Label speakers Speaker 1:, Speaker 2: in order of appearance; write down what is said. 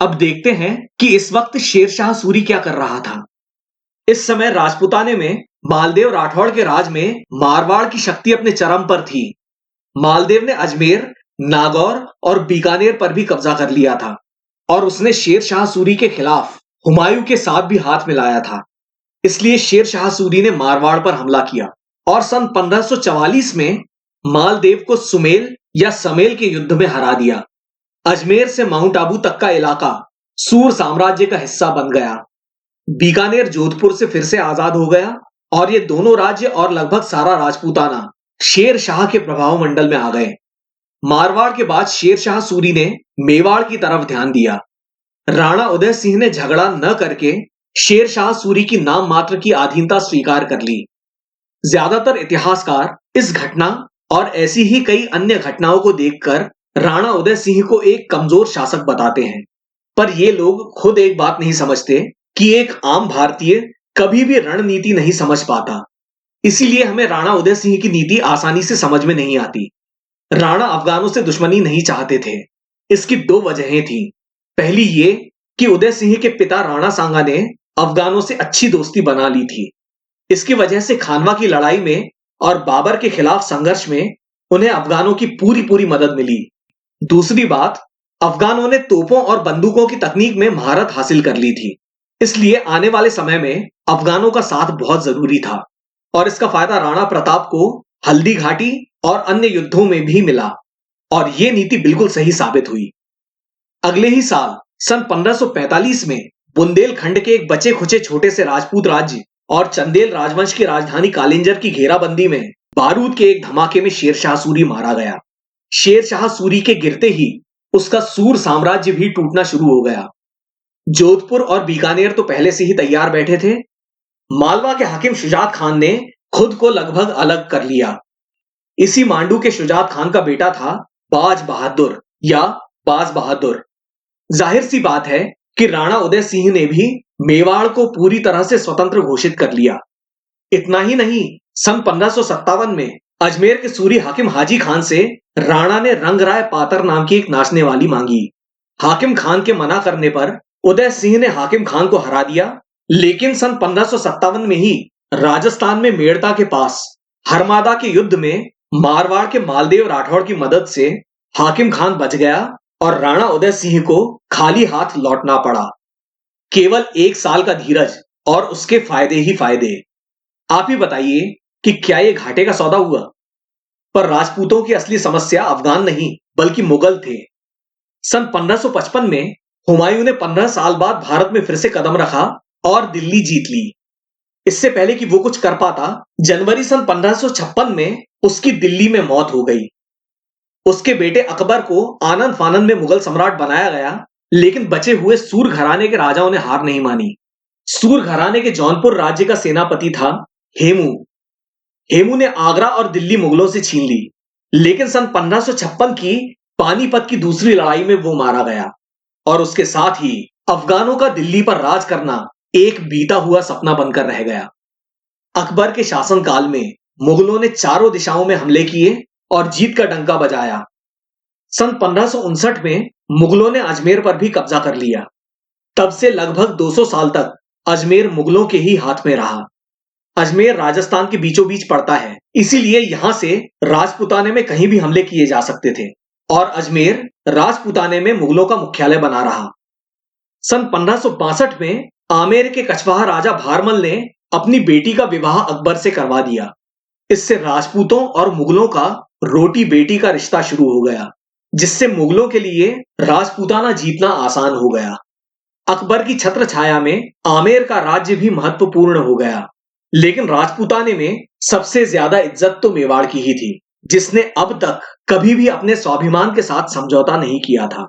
Speaker 1: अब देखते हैं कि इस वक्त शेरशाह सूरी क्या कर रहा था। इस समय राजपुताने में मालदेव राठौड़ के राज में मारवाड़ की शक्ति अपने चरम पर थी। मालदेव ने अजमेर, नागौर और बीकानेर पर भी कब्जा कर लिया था और उसने शेर शाह सूरी के खिलाफ हुमायूं के साथ भी हाथ मिलाया था। इसलिए शेर शाह सूरी ने मारवाड़ पर हमला किया और सन 1544 में मालदेव को सुमेल या समेल के युद्ध में हरा दिया। अजमेर से माउंट आबू तक का इलाका सूर साम्राज्य का हिस्सा बन गया। बीकानेर जोधपुर से फिर से आजाद हो गया और ये दोनों राज्य और लगभग सारा राजपूताना शेर शाह के प्रभाव मंडल में आ गए। मारवाड़ के बाद शेर शाह सूरी ने मेवाड़ की तरफ ध्यान दिया। राणा उदय सिंह ने झगड़ा न करके शेर शाह सूरी की नाम मात्र की अधीनता स्वीकार कर ली। ज्यादातर इतिहासकार इस घटना और ऐसी ही कई अन्य घटनाओं को देखकर राणा उदय सिंह को एक कमजोर शासक बताते हैं, पर ये लोग खुद एक बात नहीं समझते कि एक आम भारतीय कभी भी रणनीति नहीं समझ पाता। इसीलिए हमें राणा उदय सिंह की नीति आसानी से समझ में नहीं आती। राणा अफगानों से दुश्मनी नहीं चाहते थे। इसकी दो वजहें थी। पहली ये कि उदय सिंह के पिता राणा सांगा ने अफगानों से अच्छी दोस्ती बना ली थी। इसकी वजह से खानवा की लड़ाई में और बाबर के खिलाफ संघर्ष में उन्हें अफगानों की पूरी पूरी मदद मिली। दूसरी बात, अफगानों ने तोपों और बंदूकों की तकनीक में महारत हासिल कर ली थी। इसलिए आने वाले समय में अफगानों का साथ बहुत जरूरी था और इसका फायदा राणा प्रताप को हल्दी घाटी और अन्य युद्धों में भी मिला और यह नीति बिल्कुल सही साबित हुई। अगले ही साल सन 1545 में बुंदेलखंड के एक बचे खुचे छोटे से राजपूत राज्य और चंदेल राजवंश की राजधानी कालिंजर की घेराबंदी में बारूद के एक धमाके में शेर शाह सूरी मारा गया। शेर शाह सूरी के गिरते ही उसका सूर साम्राज्य भी टूटना शुरू हो गया। जोधपुर और बीकानेर तो पहले से ही तैयार बैठे थे। मालवा के हाकिम शुजात खान ने खुद को लगभग अलग कर लिया। इसी मांडू के शुजात खान का बेटा था बाज बहादुर या बाज बहादुर। जाहिर सी बात है कि राणा उदय सिंह ने भी मेवाड़ को पूरी तरह से स्वतंत्र घोषित कर लिया। इतना ही नहीं, सन 1557 में अजमेर के सूरी हाकिम हाजी खान से राणा ने रंगराय पातर नाम की एक नाचने वाली मांगी। हाकिम खान के मना करने पर उदय सिंह ने हाकिम खान को हरा दिया, लेकिन सन 1557 में ही राजस्थान में मेड़ता के पास हरमादा के युद्ध में मारवाड़ के मालदेव राठौड़ की मदद से हाकिम खान बच गया और राणा उदय सिंह को खाली हाथ लौटना पड़ा। केवल एक साल का धीरज और उसके फायदे ही फायदे। आप ही बताइए कि क्या यह घाटे का सौदा हुआ? पर राजपूतों की असली समस्या अफगान नहीं बल्कि मुगल थे। सन 1555 में हुमायूं ने 15 साल बाद भारत में फिर से कदम रखा और दिल्ली जीत ली। इससे पहले कि वो कुछ कर पाता, जनवरी सन 1556 में उसकी दिल्ली में मौत हो गई। उसके बेटे अकबर को आनंद फानंद में मुगल सम्राट बनाया गया, लेकिन बचे हुए सूर घराने के राजाओं ने हार नहीं मानी। सूर घराने के जौनपुर राज्य का सेनापति था हेमू। हेमू ने आगरा और दिल्ली मुगलों से छीन ली, लेकिन सन 1556 की पानीपत की दूसरी लड़ाई में वो मारा गया और उसके साथ ही अफगानों का दिल्ली पर राज करना एक बीता हुआ सपना बनकर रह गया। अकबर के शासनकाल में मुगलों ने चारों दिशाओं में हमले किए और जीत का डंका बजाया। सन 1559 में मुगलों ने अजमेर पर भी कब्जा कर लिया। तब से लगभग 200 साल तक अजमेर मुगलों के ही हाथ में रहा। अजमेर राजस्थान के बीचों बीच पड़ता है, इसीलिए यहां से राजपुताने में कहीं भी हमले किए जा सकते थे और अजमेर राजपुताने में मुगलों का मुख्यालय बना रहा। सन 1562 में आमेर के कछवाहा राजा भारमल ने अपनी बेटी का विवाह अकबर से करवा दिया। इससे राजपूतों और मुगलों का रोटी बेटी का रिश्ता शुरू हो गया, जिससे मुगलों के लिए राजपूताना जीतना आसान हो गया। अकबर की छत्र छाया में आमेर का राज्य भी महत्वपूर्ण हो गया, लेकिन राजपूताने में सबसे ज्यादा इज्जत तो मेवाड़ की ही थी, जिसने अब तक कभी भी अपने स्वाभिमान के साथ समझौता नहीं किया था।